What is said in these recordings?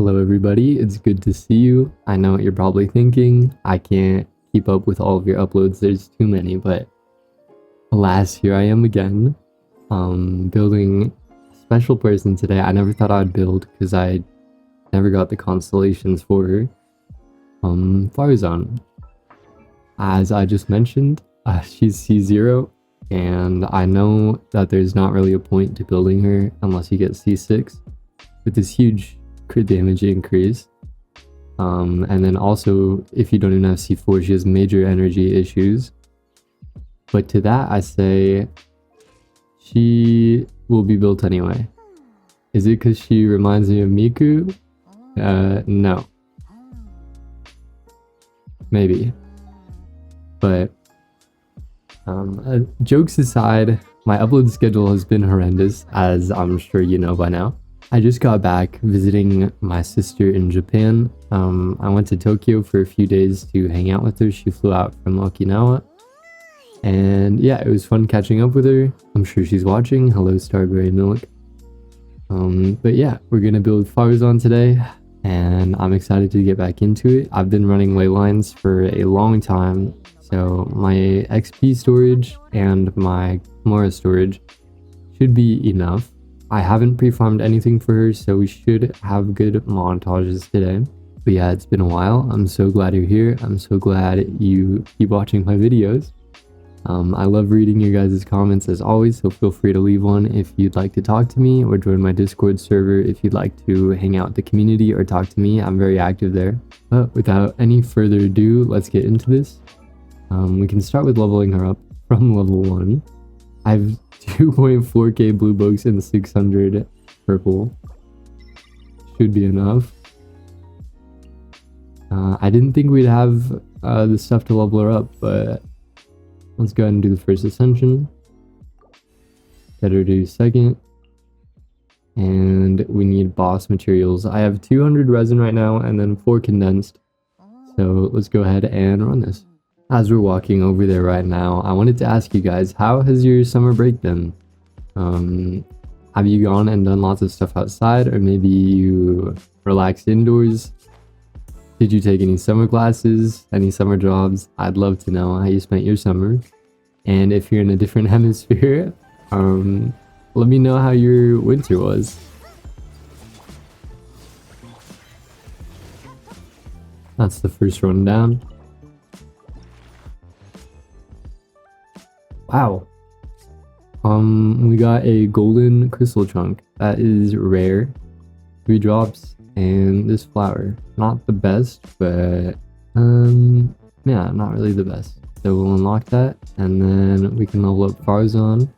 Hello everybody, it's good to see you. I know what you're probably thinking. I can't keep up with all of your uploads, there's too many, but alas, here I am again. Building a special person today. I never thought I'd build because I never got the constellations for her. Faruzan. As I just mentioned, she's C0, and I know that there's not really a point to building her unless you get C6 with this huge crit damage increase. And then also, if you don't even have C4, she has major energy issues. But to that, I say she will be built anyway. Is it because she reminds me of Miku? No. Maybe. But jokes aside, my upload schedule has been horrendous, as I'm sure you know by now. I just got back visiting my sister in Japan. I went to Tokyo for a few days to hang out with her. She flew out from Okinawa. And yeah, it was fun catching up with her. I'm sure she's watching. Hello, Starberry Milk. But yeah, we're gonna build Faruzan today, and I'm excited to get back into it. I've been running ley lines for a long time, so my XP storage and my Mora storage should be enough. I haven't pre-farmed anything for her, so we should have good montages today. But yeah, it's been a while. I'm so glad you're here. I'm so glad you keep watching my videos. I love reading your guys' comments as always, so feel free to leave one if you'd like to talk to me, or join my Discord server if you'd like to hang out with the community or talk to me. I'm very active there. But without any further ado, let's get into this. We can start with leveling her up from level 1. I have 2.4k blue books and 600 purple. Should be enough. I didn't think we'd have the stuff to level her up, but let's go ahead and do the first ascension. Get her to second. And we need boss materials. I have 200 resin right now and then 4 condensed. So let's go ahead and run this. As we're walking over there right now, I wanted to ask you guys, how has your summer break been? Have you gone and done lots of stuff outside, or maybe you relaxed indoors? Did you take any summer classes, any summer jobs? I'd love to know how you spent your summer. And if you're in a different hemisphere, let me know how your winter was. That's the first run down. Wow. We got a golden crystal chunk. That is rare. 3 drops and this flower. Not the best, but yeah, not really the best. So we'll unlock that, and then we can level up Faruzan.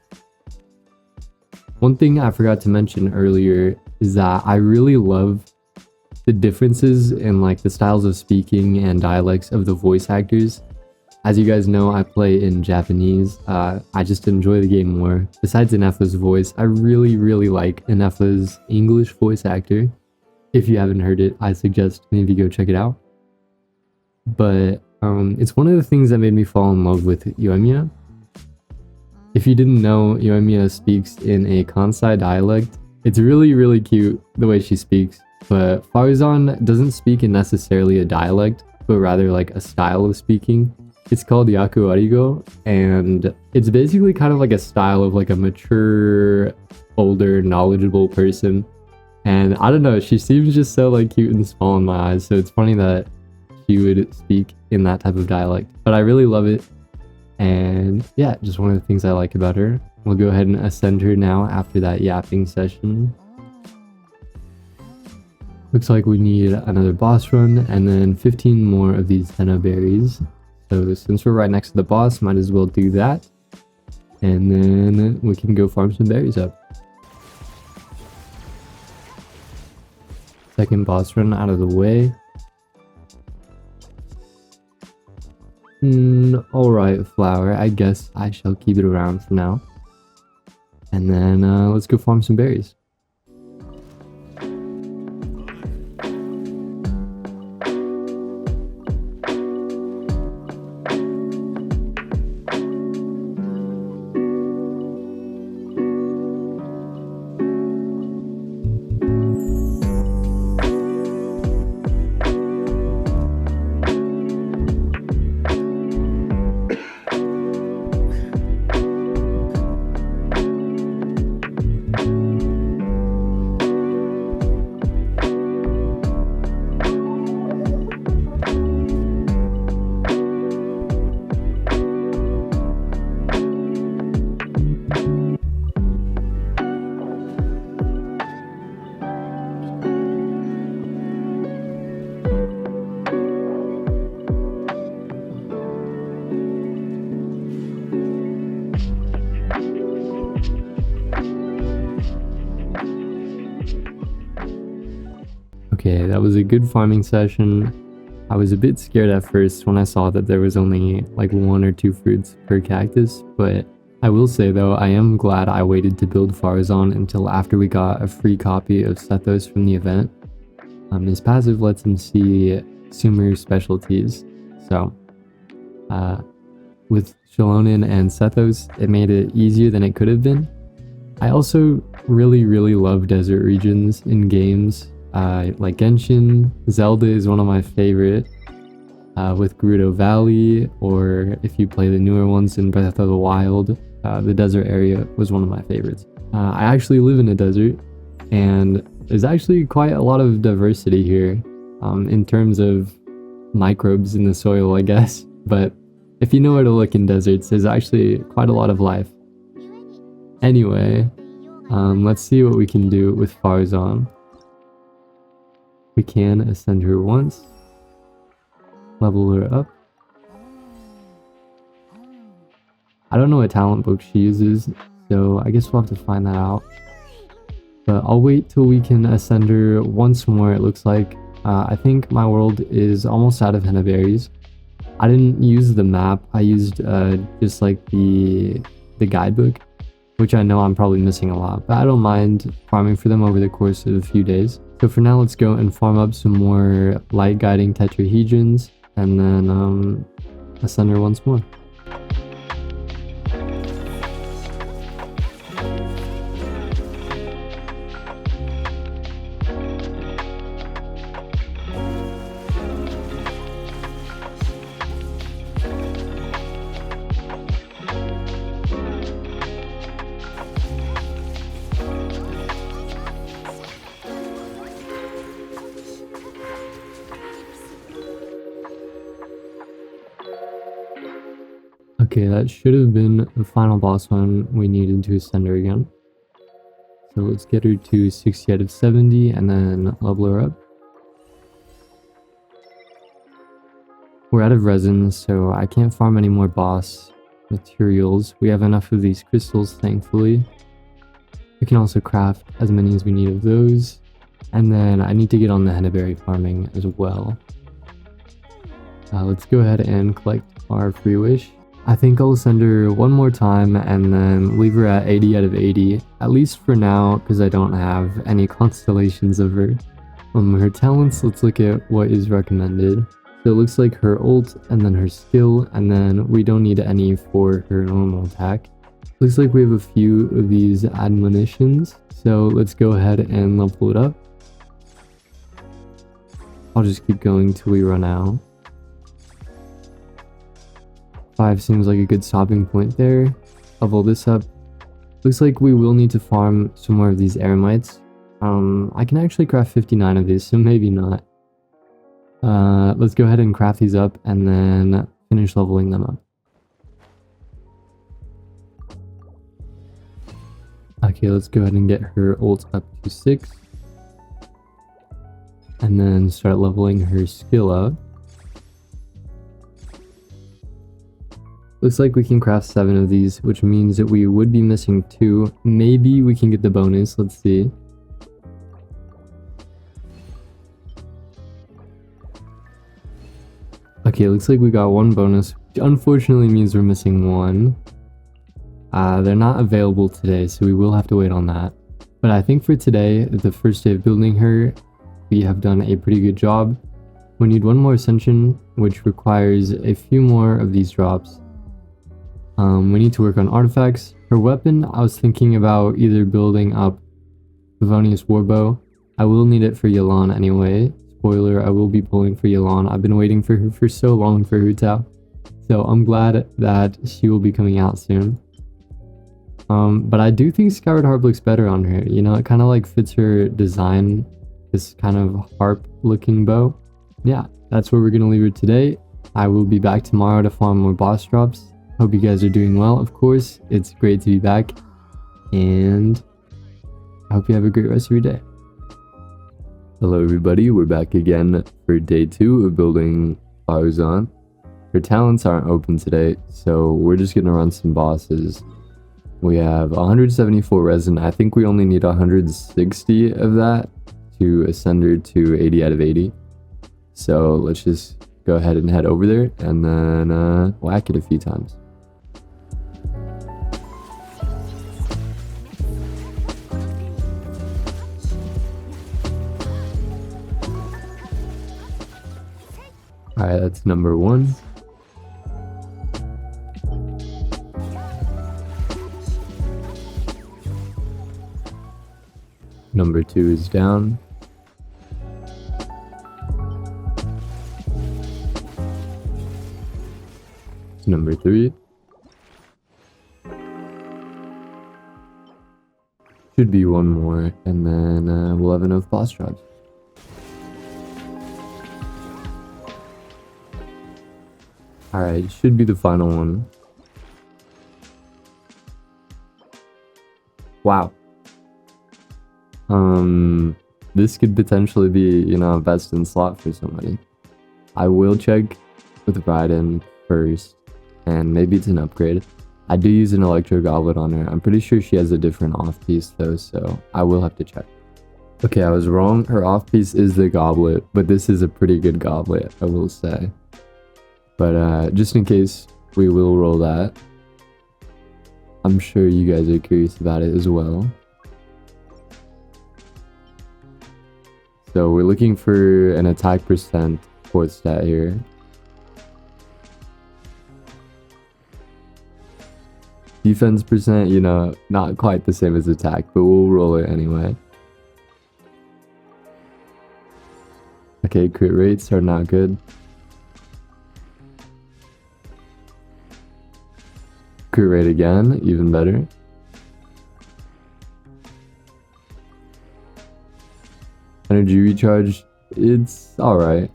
One thing I forgot to mention earlier is that I really love the differences in like the styles of speaking and dialects of the voice actors. As you guys know, I play in Japanese. I just enjoy the game more. Besides Inefa's voice, I really like Inefa's English voice actor. If you haven't heard it, I suggest maybe go check it out. But it's one of the things that made me fall in love with Yoimiya. If you didn't know, Yoimiya speaks in a Kansai dialect. It's really cute the way she speaks. But Faruzan doesn't speak in necessarily a dialect, but rather like a style of speaking. It's called Yaku Arigo, and it's basically kind of like a style of like a mature, older, knowledgeable person. And I don't know, she seems just so like cute and small in my eyes, so it's funny that she would speak in that type of dialect. But I really love it, and yeah, just one of the things I like about her. We'll go ahead and ascend her now after that yapping session. Looks like we need another boss run, and then 15 more of these henna berries. So since we're right next to the boss, might as well do that. And then we can go farm some berries up. Second boss run out of the way. Alright, flower. I guess I shall keep it around for now. And then let's go farm some berries. Okay, that was a good farming session. I was a bit scared at first when I saw that there was only like 1 or 2 fruits per cactus, but I will say though, I am glad I waited to build Faruzan until after we got a free copy of Sethos from the event. His passive lets him see Sumer specialties, so with Shalonin and Sethos, it made it easier than it could have been. I also really love desert regions in games. Like Genshin, Zelda is one of my favorite, with Gerudo Valley, or if you play the newer ones in Breath of the Wild, the desert area was one of my favorites. I actually live in a desert, and there's actually quite a lot of diversity here, in terms of microbes in the soil, I guess, but if you know where to look in deserts, there's actually quite a lot of life. Anyway, let's see what we can do with Faruzan. We can ascend her once, level her up. I don't know what talent book she uses, so I guess we'll have to find that out. But I'll wait till we can ascend her once more, it looks like. I think my world is almost out of henna berries. I didn't use the map, I used just like the guidebook, which I know I'm probably missing a lot, but I don't mind farming for them over the course of a few days. So for now, let's go and farm up some more light guiding tetrahedrons, and then ascend her once more. Okay, that should have been the final boss one we needed to ascend her again. So let's get her to 60 out of 70 and then level her up. We're out of resin, so I can't farm any more boss materials. We have enough of these crystals, thankfully. We can also craft as many as we need of those. And then I need to get on the henna berry farming as well. Let's go ahead and collect our free wish. I think I'll send her one more time and then leave her at 80 out of 80, at least for now, because I don't have any constellations of her. Her talents, let's look at what is recommended. So it looks like her ult and then her skill, and then we don't need any for her normal attack. Looks like we have a few of these admonitions, so let's go ahead and level it up. I'll just keep going till we run out. 5 seems like a good stopping point there. Level this up. Looks like we will need to farm some more of these eremites. I can actually craft 59 of these, so maybe not. Let's go ahead and craft these up and then finish leveling them up. Okay, let's go ahead and get her ult up to 6. And then start leveling her skill up. Looks like we can craft 7 of these, which means that we would be missing 2. Maybe we can get the bonus, let's see. Okay, looks like we got 1 bonus, which unfortunately means we're missing 1. They're not available today, so we will have to wait on that. But I think for today, the first day of building her, we have done a pretty good job. We need 1 more ascension, which requires a few more of these drops. We need to work on artifacts. Her weapon, I was thinking about either building up Favonius Warbow. I will need it for Yelan anyway. Spoiler, I will be pulling for Yelan. I've been waiting for her for so long for Hu Tao. So I'm glad that she will be coming out soon. But I do think Skyward Harp looks better on her. You know, it kind of like fits her design, this kind of harp looking bow. Yeah, that's where we're going to leave it today. I will be back tomorrow to farm more boss drops. Hope you guys are doing well, of course. It's great to be back, and I hope you have a great rest of your day. Hello everybody, we're back again for day 2 of building Faruzan. Her talents aren't open today, so we're just gonna run some bosses. We have 174 resin. I think we only need 160 of that to ascend her to 80 out of 80. So let's just go ahead and head over there and then whack it a few times. Alright, that's number 1. Number 2 is down. Number 3. Should be one more, and then we'll have enough boss drops. Alright, should be the final one. Wow. This could potentially be, you know, a best in slot for somebody. I will check with Raiden first, and maybe it's an upgrade. I do use an Electro Goblet on her. I'm pretty sure she has a different off piece though, so I will have to check. Okay, I was wrong. Her off piece is the goblet, but this is a pretty good goblet, I will say. But just in case, we will roll that. I'm sure you guys are curious about it as well. So we're looking for an attack percent 4th stat here. Defense percent, you know, not quite the same as attack, but we'll roll it anyway. Okay, crit rates are not good. Crit rate again, even better. Energy recharge, it's alright.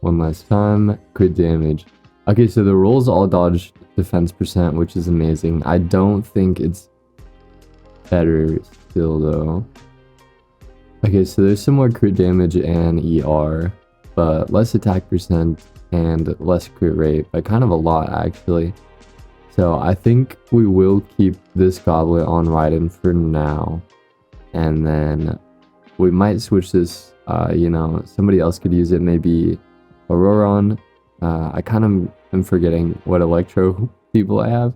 One last time. Crit damage. Okay, so the rolls all dodge defense percent, which is amazing. I don't think it's better still though. Okay, so there's some more crit damage and ER, but less attack percent and less crit rate, but kind of a lot actually. So I think we will keep this goblet on Raiden for now, and then we might switch this, you know, somebody else could use it, maybe Auroron. I kind of am forgetting what electro people I have,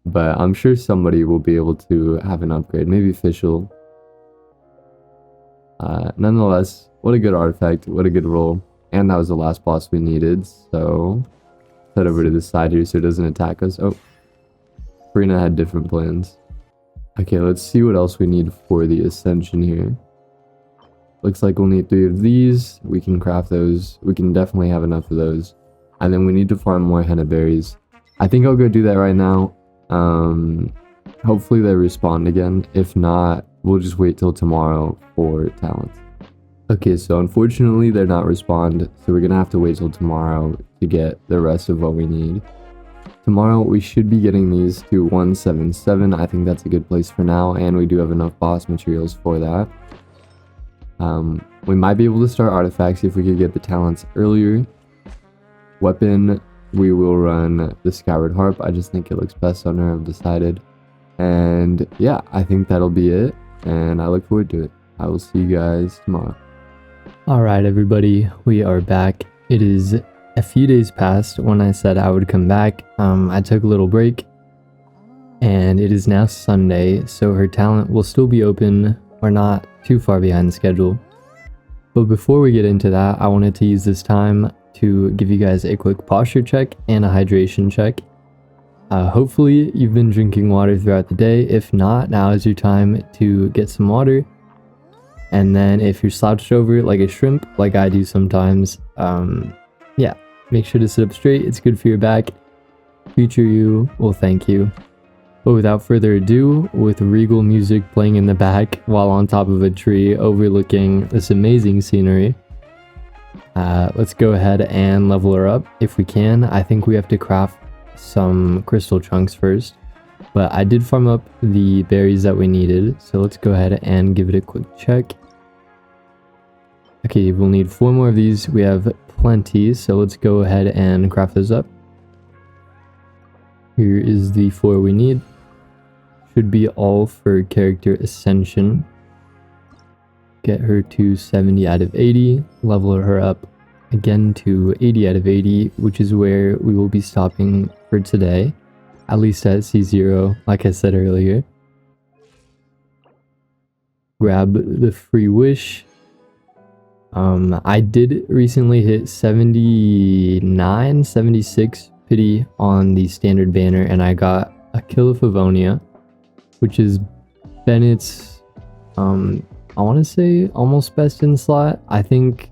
but I'm sure somebody will be able to have an upgrade, maybe Fischl. Nonetheless, what a good artifact, what a good roll, and that was the last boss we needed, so head over to the side here so it doesn't attack us. Oh, Farina had different plans. Okay, let's see what else we need for the ascension here. Looks like we'll need 3 of these. We can craft those. We can definitely have enough of those. And then we need to farm more henna berries. I think I'll go do that right now. Hopefully they respawn again. If not, we'll just wait till tomorrow for talents. Okay, so unfortunately they're not respawned, so we're gonna have to wait till tomorrow to get the rest of what we need. Tomorrow we should be getting these to 177. I think that's a good place for now, and we do have enough boss materials for that. We might be able to start artifacts if we could get the talents earlier. Weapon, we will run the Skyward Harp. I just think it looks best on her, I've decided. And yeah, I think that'll be it, and I look forward to it. I will see you guys tomorrow. Alright everybody, we are back. It is a few days past when I said I would come back. I took a little break, and it is now Sunday, so her talent will still be open. We're not too far behind schedule. But before we get into that, I wanted to use this time to give you guys a quick posture check and a hydration check. Hopefully you've been drinking water throughout the day. If not, now is your time to get some water. And then if you're slouched over like a shrimp, like I do sometimes, yeah, make sure to sit up straight. It's good for your back. Future you will thank you. But without further ado, with regal music playing in the back while on top of a tree overlooking this amazing scenery, let's go ahead and level her up if we can. I think we have to craft some crystal chunks first, but I did farm up the berries that we needed, so let's go ahead and give it a quick check. Okay, we'll need 4 more of these. We have plenty, so let's go ahead and craft those up. Here is the 4 we need. should be all for character ascension. Get her to 70 out of 80, level her up again to 80 out of 80, which is where we will be stopping for today, at least at C0, like I said earlier. Grab the free wish. I did recently hit 79, 76 pity on the standard banner, and I got a kill of Favonia, which is Bennett's, I want to say almost best in slot. I think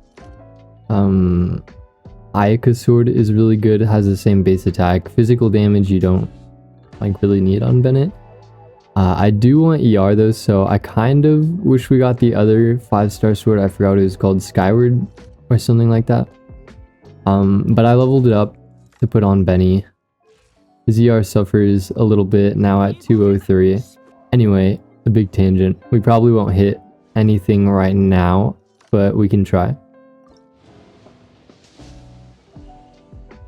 Ayaka's sword is really good, has the same base attack. Physical damage you don't like really need on Bennett. I do want ER though, so I kind of wish we got the other 5-star sword. I forgot what it was called, Skyward or something like that. But I leveled it up to put on Benny. His ER suffers a little bit now at 203. Anyway, a big tangent. We probably won't hit anything right now, but we can try.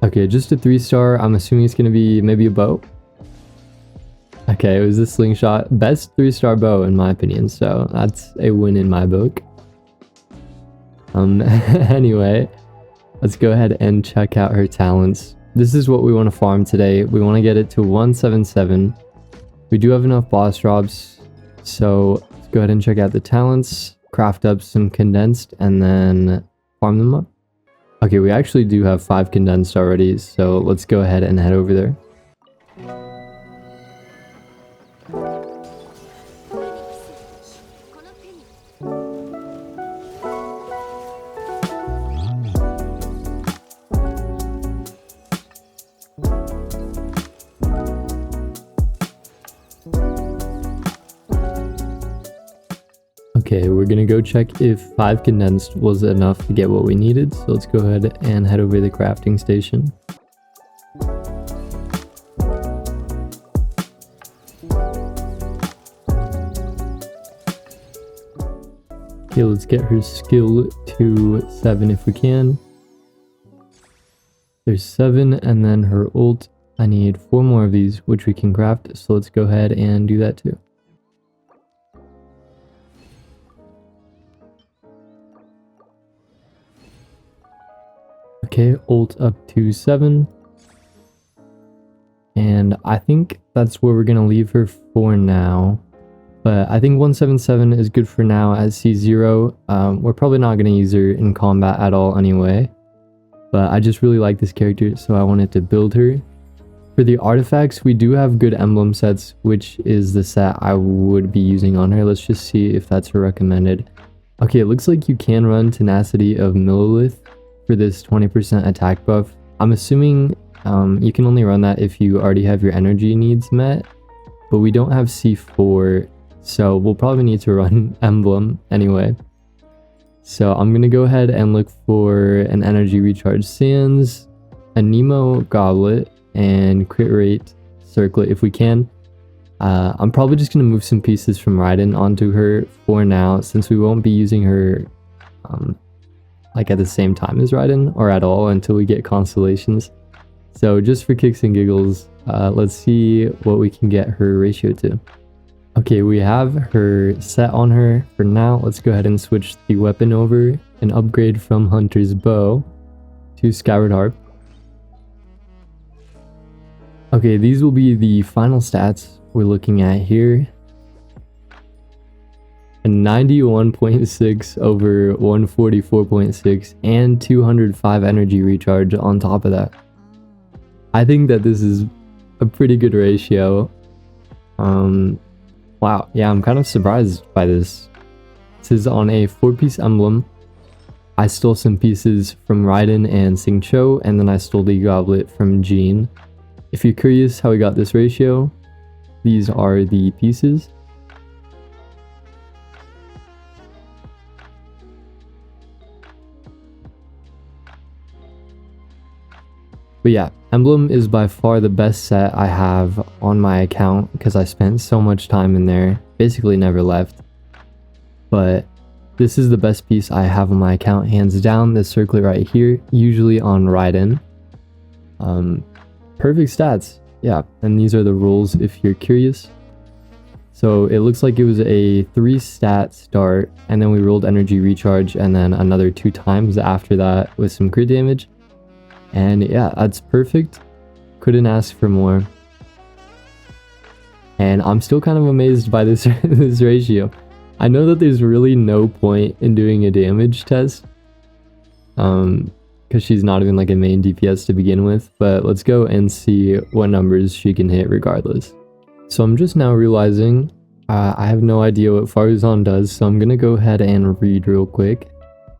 Okay, just a 3-star. I'm assuming it's gonna be maybe a bow. Okay, it was a slingshot. Best 3-star bow in my opinion, so that's a win in my book. Anyway, let's go ahead and check out her talents. This is what we want to farm today. We want to get it to 177. We do have enough boss drops, so let's go ahead and check out the talents, craft up some condensed, and then farm them up. Okay, we actually do have 5 condensed already, so let's go ahead and head over there. Okay, we're gonna go check if 5 condensed was enough to get what we needed, so let's go ahead and head over to the crafting station. Okay, let's get her skill to 7 if we can. There's 7, and then her ult. I need 4 more of these, which we can craft, so let's go ahead and do that too. Okay, ult up to 7. And I think that's where we're going to leave her for now. But I think 177 is good for now at C0. We're probably not going to use her in combat at all anyway. But I just really like this character, so I wanted to build her. For the artifacts, we do have good emblem sets, which is the set I would be using on her. Let's just see if that's her recommended. Okay, it looks like you can run Tenacity of Millilith for this 20% attack buff. I'm assuming you can only run that if you already have your energy needs met, but we don't have C4, so we'll probably need to run Emblem anyway. So I'm gonna go ahead and look for an energy recharge sands, a Nemo goblet, and crit rate circlet if we can. I'm probably just gonna move some pieces from Raiden onto her for now, since we won't be using her like at the same time as Raiden, or at all until we get constellations. So just for kicks and giggles, let's see what we can get her ratio to. Okay, we have her set on her for now. Let's go ahead and switch the weapon over and upgrade from Hunter's Bow to Skyward Harp. Okay, these will be the final stats we're looking at here. A 91.6 over 144.6 and 205 energy recharge on top of that. I think that this is a pretty good ratio. Wow, yeah, I'm kind of surprised by this. This is on a 4-piece emblem. I stole some pieces from Raiden and Xingqiu, and then I stole the goblet from Jean. If you're curious how we got this ratio, these are the pieces. But yeah, Emblem is by far the best set I have on my account because I spent so much time in there, basically never left. But this is the best piece I have on my account, hands down. This circlet right here, usually on Raiden. Perfect stats, yeah, and these are the rules if you're curious. So it looks like it was a 3 stat start, and then we rolled energy recharge, and then another 2 times after that with some crit damage. And yeah, that's perfect. Couldn't ask for more. And I'm still kind of amazed by this this ratio. I know that there's really no point in doing a damage test, because she's not even like a main DPS to begin with, but let's go and see what numbers she can hit regardless. So I'm just now realizing I have no idea what Faruzan does, so I'm gonna go ahead and read real quick.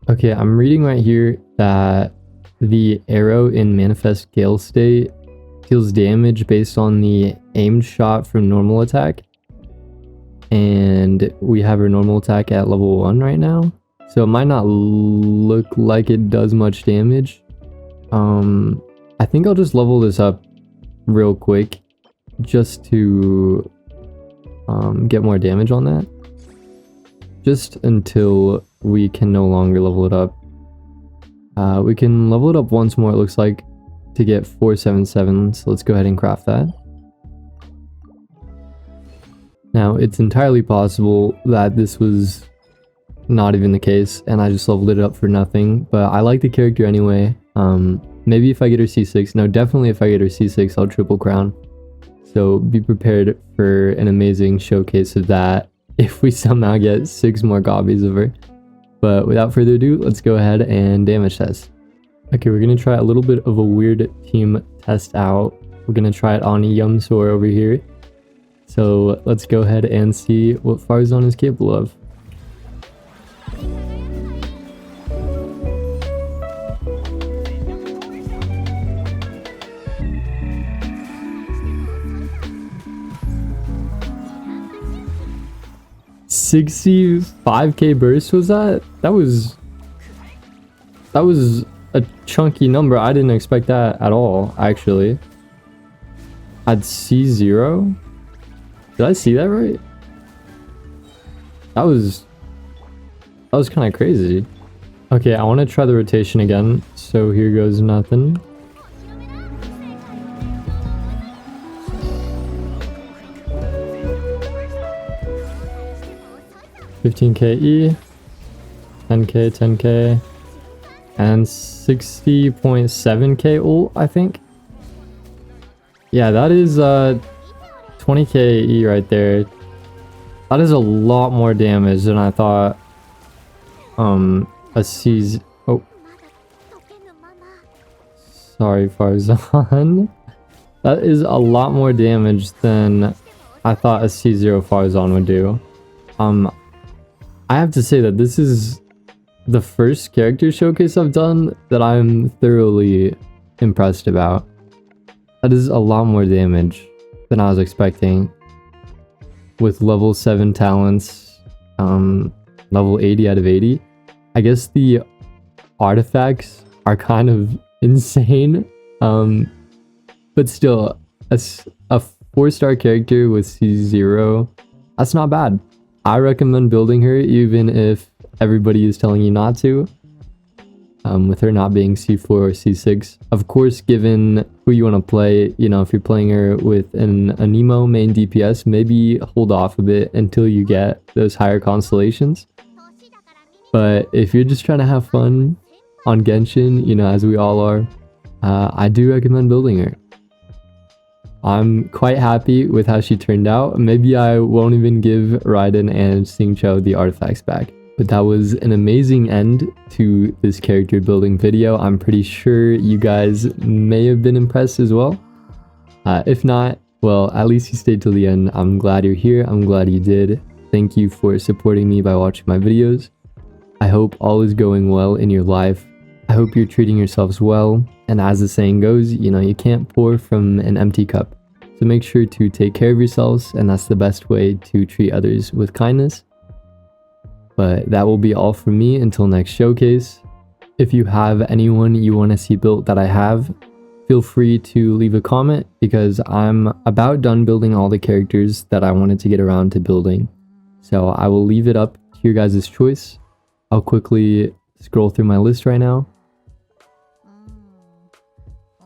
Okay, I'm reading right here that the arrow in Manifest Gale state deals damage based on the aimed shot from normal attack. And we have her normal attack at level 1 right now. So it might not look like it does much damage. I think I'll just level this up real quick just to get more damage on that. Just until we can no longer level it up. We can level it up once more, it looks like, to get 477. So let's go ahead and craft that. Now, it's entirely possible that this was not even the case and I just leveled it up for nothing, but I like the character anyway. Maybe if I get her C6, no, definitely if I get her C6, I'll triple crown. So be prepared for an amazing showcase of that if we somehow get 6 more copies of her. But without further ado, let's go ahead and damage test. Okay, we're gonna try a little bit of a weird team test out. We're gonna try it on Yumsor over here. So let's go ahead and see what Faruzan is capable of. $65k burst was that? That was a chunky number. I didn't expect that at all, actually. At C0? Did I see that right? That was kind of crazy. Okay, I want to try the rotation again. So here goes nothing. $15k E, 10k, 10k, and 60.7k ult, I think. Yeah, that is 20k E right there. That is a lot more damage than I thought. A C's. Oh, sorry, Faruzan. That is a lot more damage than I thought a C0 Faruzan would do. I have to say that this is the first character showcase I've done that I'm thoroughly impressed about. That is a lot more damage than I was expecting. With level 7 talents, level 80 out of 80. I guess the artifacts are kind of insane. But still, a 4-star character with C0, that's not bad. I recommend building her even if everybody is telling you not to. With her not being C4 or C6. Of course, given who you want to play, you know, if you're playing her with an Nemo main DPS, maybe hold off a bit until you get those higher constellations. But if you're just trying to have fun on Genshin, you know, as we all are, I do recommend building her. I'm quite happy with how she turned out. Maybe I won't even give Raiden and Xingqiu the artifacts back. But that was an amazing end to this character building video. I'm pretty sure you guys may have been impressed as well. If not, well, at least you stayed till the end. I'm glad you're here. I'm glad you did. Thank you for supporting me by watching my videos. I hope all is going well in your life. I hope you're treating yourselves well. And as the saying goes, you know, you can't pour from an empty cup. So make sure to take care of yourselves, and that's the best way to treat others with kindness. But that will be all from me until next showcase. If you have anyone you want to see built that I have, feel free to leave a comment because I'm about done building all the characters that I wanted to get around to building. So I will leave it up to your guys' choice. I'll quickly scroll through my list right now.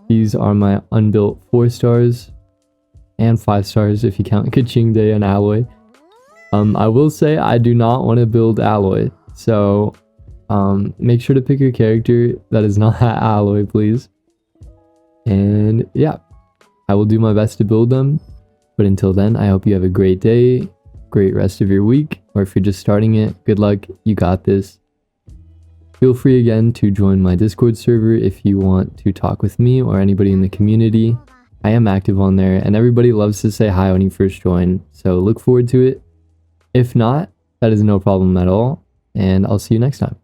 These are my unbuilt 4 stars and 5 stars if you count Kaching Day and Alloy. I will say I do not want to build alloy, so make sure to pick your character that is not alloy, please. And yeah, I will do my best to build them. But until then, I hope you have a great day, great rest of your week, or if you're just starting it, good luck, you got this. Feel free again to join my Discord server if you want to talk with me or anybody in the community. I am active on there, and everybody loves to say hi when you first join, so look forward to it. If not, that is no problem at all, and I'll see you next time.